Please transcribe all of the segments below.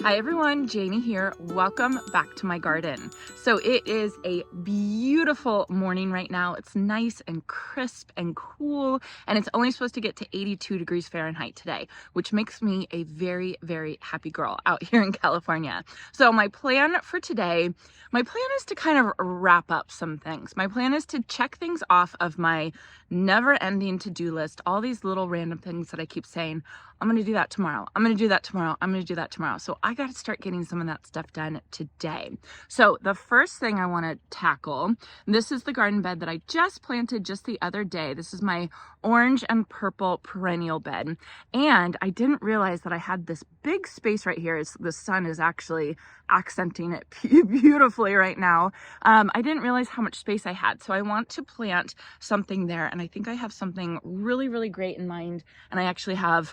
Hi everyone, Janie here. Welcome back to my garden. So it is a beautiful morning right now. It's nice and crisp and cool, and it's only supposed to get to 82 degrees Fahrenheit today, which makes me a very, very happy girl out here in California. So my plan for today, is to kind of wrap up some things. My plan is to check things off of my never-ending to-do list, all these little random things that I keep saying, I'm going to do that tomorrow. I'm going to do that tomorrow. I'm going to do that tomorrow. So I got to start getting some of that stuff done today. So the first thing I want to tackle, this is the garden bed that I just planted just the other day. This is my orange and purple perennial bed. And I didn't realize that I had this big space right here. The sun is actually accenting it beautifully right now. I didn't realize how much space I had. So I want to plant something there. And I think I have something really, really great in mind. And I actually have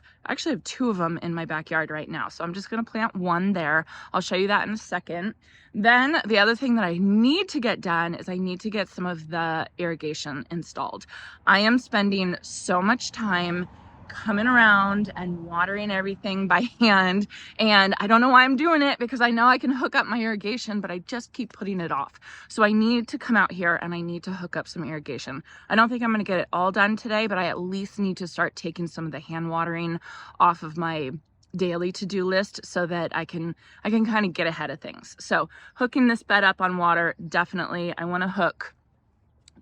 two of them in my backyard right now. So I'm just going to plant one there. I'll show you that in a second. Then the other thing that I need to get done is I need to get some of the irrigation installed. I am spending so much time coming around and watering everything by hand, and I don't know why I'm doing it, because I know I can hook up my irrigation, but I just keep putting it off. So I need to come out here and I need to hook up some irrigation. I don't think I'm going to get it all done today, but I at least need to start taking some of the hand watering off of my daily to-do list so that I can kind of get ahead of things. So hooking this bed up on water, definitely. I want to hook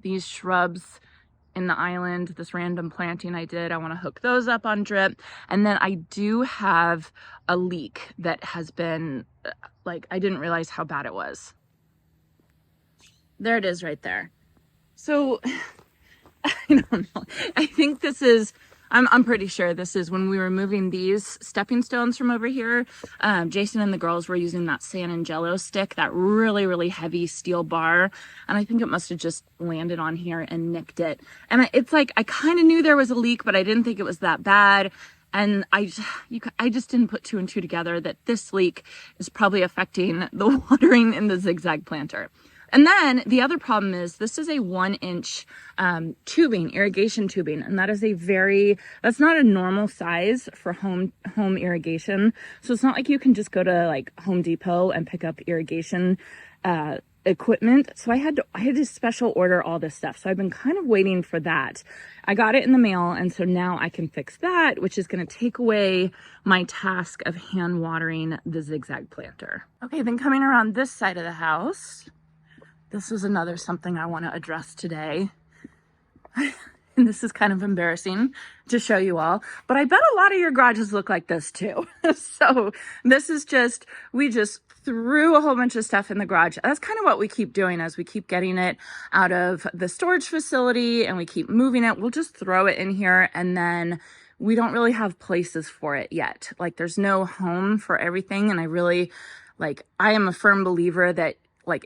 these shrubs in the island, this random planting I did, I want to hook those up on drip. And then I do have a leak that has been, like, I didn't realize how bad it was. There it is right there. So I don't know. I think this is, I'm pretty sure this is when we were moving these stepping stones from over here. Jason and the girls were using that sand and jello stick, that really, really heavy steel bar. And I think it must have just landed on here and nicked it. And it's like, I kind of knew there was a leak, but I didn't think it was that bad. And I just didn't put two and two together that this leak is probably affecting the watering in the zigzag planter. And then the other problem is this is a 1-inch tubing, irrigation tubing, and that is that's not a normal size for home irrigation. So it's not like you can just go to like Home Depot and pick up irrigation equipment. So I had to special order all this stuff. So I've been kind of waiting for that. I got it in the mail, and so now I can fix that, which is going to take away my task of hand watering the zigzag planter. Okay, then coming around this side of the house, this is another something I want to address today. And this is kind of embarrassing to show you all, but I bet a lot of your garages look like this too. So this is we just threw a whole bunch of stuff in the garage. That's kind of what we keep doing as we keep getting it out of the storage facility and we keep moving it. We'll just throw it in here, and then we don't really have places for it yet. Like, there's no home for everything. And I am a firm believer that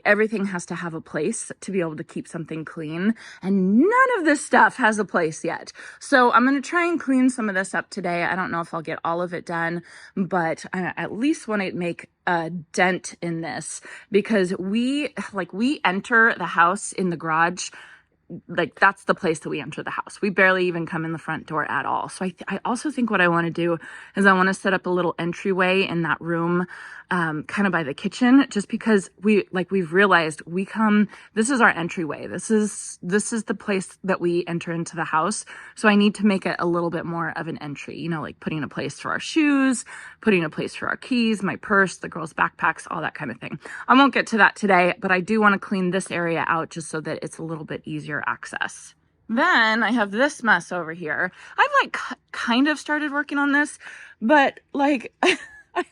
everything has to have a place to be able to keep something clean, and none of this stuff has a place yet. So I'm going to try and clean some of this up today. I don't know if I'll get all of it done, but I at least want to make a dent in this, because we enter the house in the garage. Like, that's the place that we enter the house. We barely even come in the front door at all. So I also think what I want to do is I want to set up a little entryway in that room, kind of by the kitchen, just because we've realized this is our entryway. This is the place that we enter into the house. So I need to make it a little bit more of an entry, like putting a place for our shoes, putting a place for our keys, my purse, the girls' backpacks, all that kind of thing. I won't get to that today, but I do want to clean this area out just so that it's a little bit easier access. Then I have this mess over here. I've kind of started working on this, but I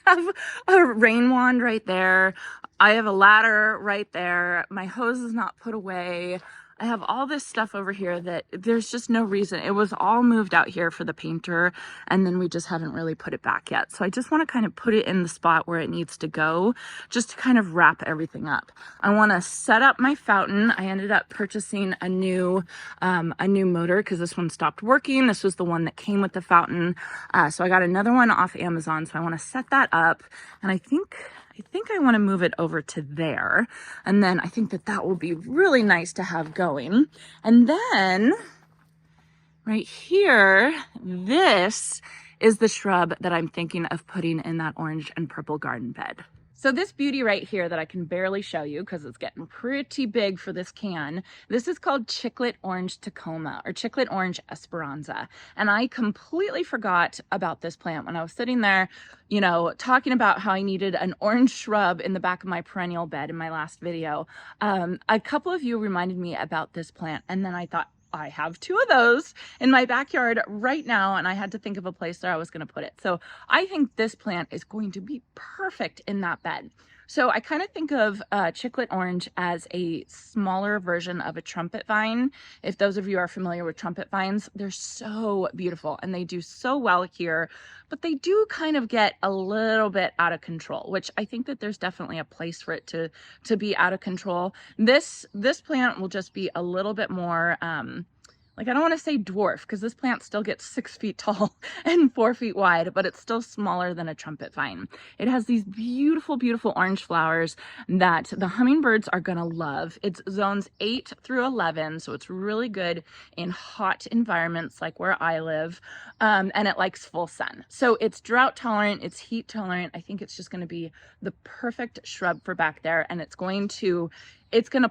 have a rain wand right there. I have a ladder right there. My hose is not put away. I have all this stuff over here that there's just no reason. It was all moved out here for the painter, and then we just haven't really put it back yet. So I just want to kind of put it in the spot where it needs to go, just to kind of wrap everything up. I want to set up my fountain. I ended up purchasing a new motor because this one stopped working. This was the one that came with the fountain. So I got another one off Amazon. So I want to set that up, and I think I want to move it over to there. And then I think that will be really nice to have going. And then right here, this is the shrub that I'm thinking of putting in that orange and purple garden bed. So this beauty right here that I can barely show you because it's getting pretty big for this can, this is called Chiclet Orange Tacoma or Chiclet Orange Esperanza. And I completely forgot about this plant when I was sitting there, you know, talking about how I needed an orange shrub in the back of my perennial bed in my last video. A couple of you reminded me about this plant, and then I thought, I have 2 of those in my backyard right now, and I had to think of a place where I was going to put it. So I think this plant is going to be perfect in that bed. So I kind of think of Chiclet Orange as a smaller version of a trumpet vine. If those of you are familiar with trumpet vines, they're so beautiful and they do so well here, but they do kind of get a little bit out of control, which I think that there's definitely a place for it to be out of control. This plant will just be a little bit more, like, I don't want to say dwarf because this plant still gets 6 feet tall and 4 feet wide, but it's still smaller than a trumpet vine. It has these beautiful, beautiful orange flowers that the hummingbirds are going to love. It's zones 8 through 11, so it's really good in hot environments like where I live, and it likes full sun. So it's drought tolerant, it's heat tolerant. I think it's just going to be the perfect shrub for back there, and it's going to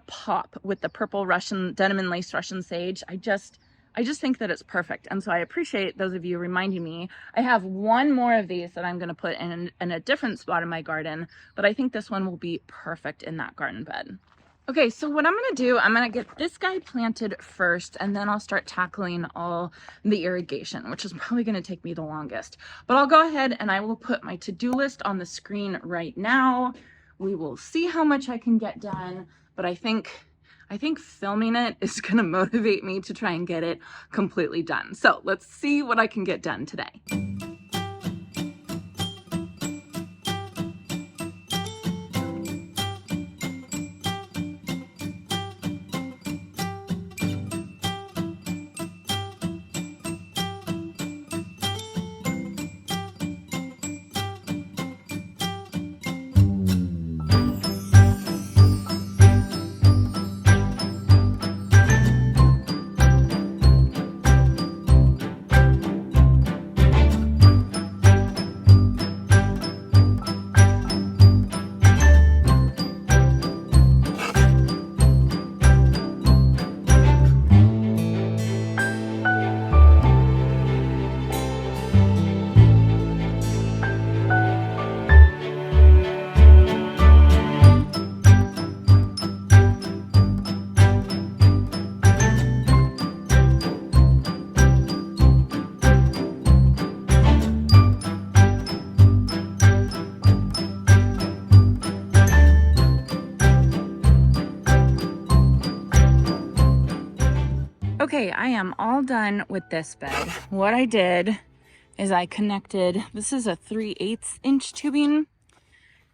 pop with the purple Russian denim and lace Russian sage. I just think that it's perfect. And so I appreciate those of you reminding me. I have 1 more of these that I'm going to put in a different spot in my garden, but I think this one will be perfect in that garden bed. Okay, so what I'm going to do, I'm going to get this guy planted first, and then I'll start tackling all the irrigation, which is probably going to take me the longest. But I'll go ahead and I will put my to-do list on the screen right now. We will see how much I can get done, but I think filming it is going to motivate me to try and get it completely done. So let's see what I can get done today. Okay, I am all done with this bed. What I did is I connected, this is a 3/8 inch tubing.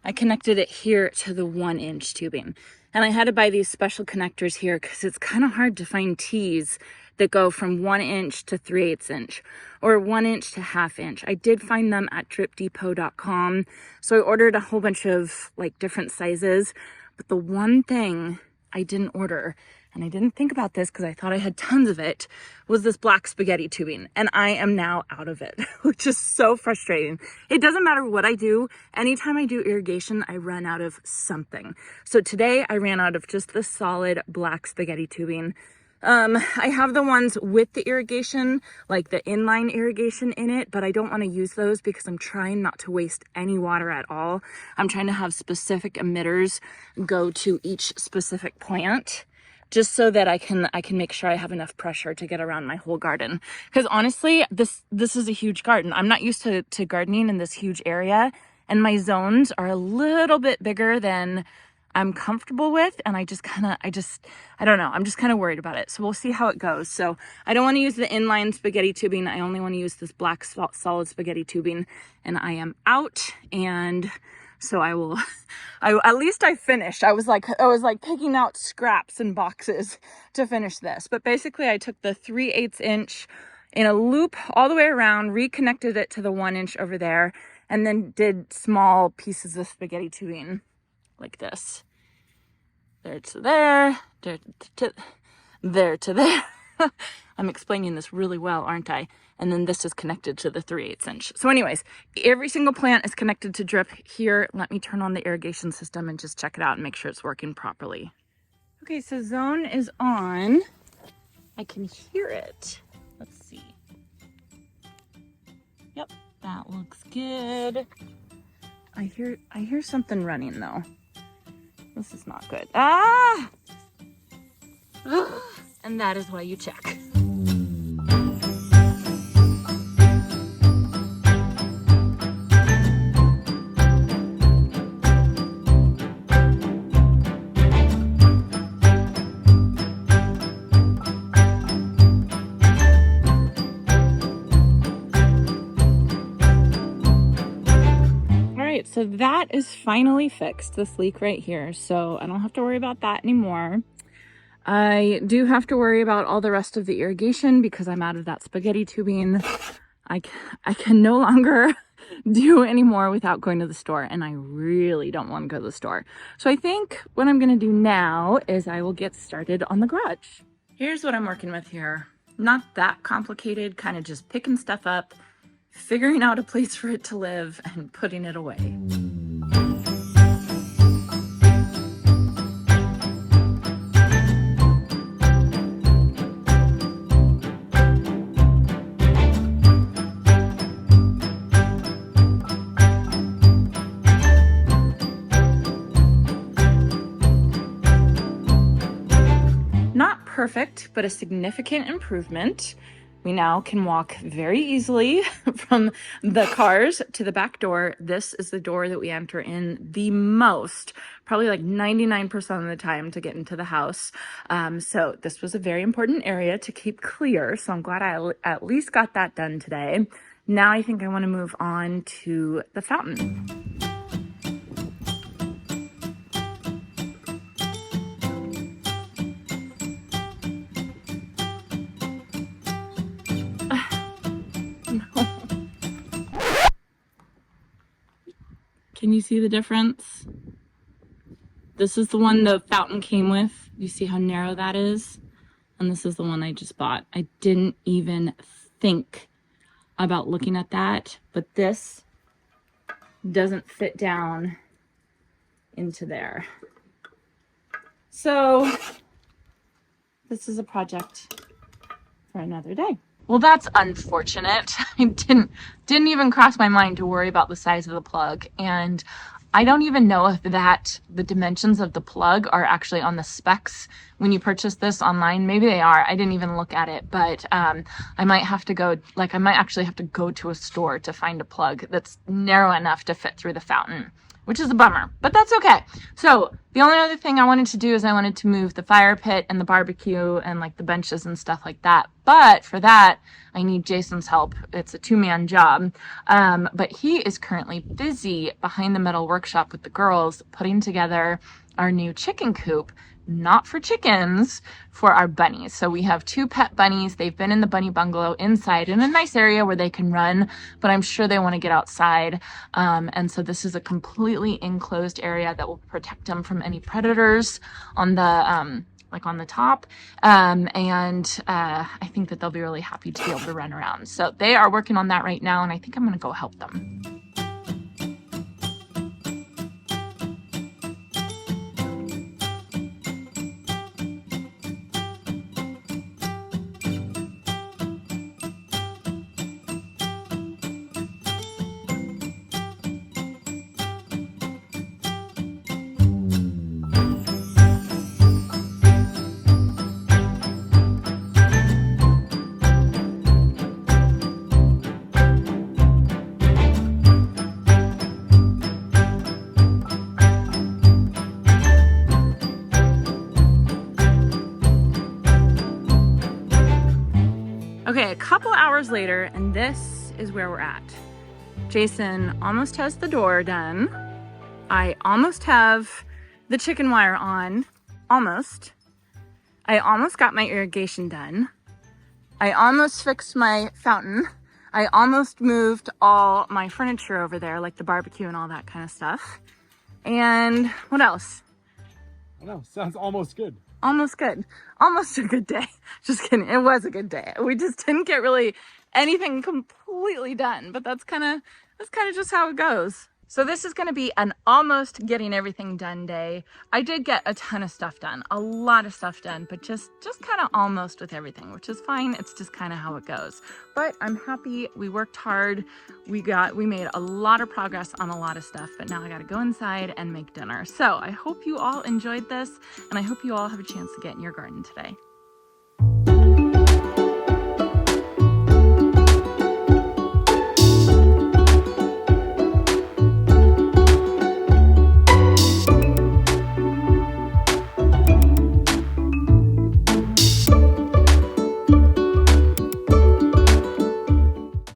I connected it here to the 1 inch tubing. And I had to buy these special connectors here because it's kind of hard to find tees that go from 1 inch to 3/8 inch or 1 inch to 1/2 inch. I did find them at dripdepot.com. So I ordered a whole bunch of like different sizes, but the one thing I didn't order, and I didn't think about this because I thought I had tons of it, was this black spaghetti tubing. And I am now out of it, which is so frustrating. It doesn't matter what I do. Anytime I do irrigation, I run out of something. So today I ran out of just the solid black spaghetti tubing. I have the ones with the irrigation, like the inline irrigation in it, but I don't want to use those because I'm trying not to waste any water at all. I'm trying to have specific emitters go to each specific plant, just so that I can make sure I have enough pressure to get around my whole garden. Because honestly, this is a huge garden. I'm not used to gardening in this huge area, and my zones are a little bit bigger than I'm comfortable with, and I don't know, I'm just kind of worried about it. So we'll see how it goes. So I don't want to use the inline spaghetti tubing. I only want to use this black solid spaghetti tubing, and I am out. And so at least I finished. I was like picking out scraps and boxes to finish this. But basically I took the 3/8 inch in a loop all the way around, reconnected it to the 1 inch over there, and then did small pieces of spaghetti tubing like this. There to there, there to there. I'm explaining this really well, aren't I? and then this is connected to the 3/8 inch. So anyways, every single plant is connected to drip here. Let me turn on the irrigation system and just check it out and make sure it's working properly. Okay, so zone is on. I can hear it. Let's see. Yep, that looks good. I hear something running though. This is not good. Ah! And that is why you check. So that is finally fixed, this leak right here. So I don't have to worry about that anymore. I do have to worry about all the rest of the irrigation because I'm out of that spaghetti tubing. I can no longer do any more without going to the store, and I really don't want to go to the store. So I think what I'm going to do now is I will get started on the garage. Here's what I'm working with here. Not that complicated, kind of just picking stuff up, figuring out a place for it to live, and putting it away. Not perfect, but a significant improvement. We now can walk very easily from the cars to the back door. This is the door that we enter in the most, probably like 99% of the time to get into the house. So this was a very important area to keep clear. So I'm glad I at least got that done today. Now I think I want to move on to the fountain. Can you see the difference? This is the one the fountain came with. You see how narrow that is? And this is the one I just bought. I didn't even think about looking at that, but this doesn't fit down into there. So this is a project for another day. Well, that's unfortunate. I didn't even cross my mind to worry about the size of the plug. And I don't even know if the dimensions of the plug are actually on the specs when you purchase this online. Maybe they are. I didn't even look at it, but I might actually have to go to a store to find a plug that's narrow enough to fit through the fountain, which is a bummer, but that's okay. So the only other thing I wanted to do is I wanted to move the fire pit and the barbecue and like the benches and stuff like that. But for that, I need Jason's help. It's a 2-man job. But he is currently busy behind the metal workshop with the girls putting together our new chicken coop. Not for chickens, for our bunnies. So we have 2 pet bunnies. They've been in the bunny bungalow inside in a nice area where they can run, but I'm sure they want to get outside. And so this is a completely enclosed area that will protect them from any predators on the on the top. I think that they'll be really happy to be able to run around. So they are working on that right now, and I think I'm going to go help them. Okay, a couple hours later, and this is where we're at. Jason almost has the door done. I almost have the chicken wire on. Almost. I almost got my irrigation done. I almost fixed my fountain. I almost moved all my furniture over there, like the barbecue and all that kind of stuff. And what else? I don't know, sounds almost good. Almost good. Almost a good day. Just kidding. It was a good day. We just didn't get really anything completely done, but that's kind of just how it goes. So this is going to be an almost getting everything done day. I did get a ton of stuff done, a lot of stuff done, but just kind of almost with everything, which is fine. It's just kind of how it goes. But I'm happy. We worked hard. We made a lot of progress on a lot of stuff, but now I got to go inside and make dinner. So I hope you all enjoyed this, and I hope you all have a chance to get in your garden today.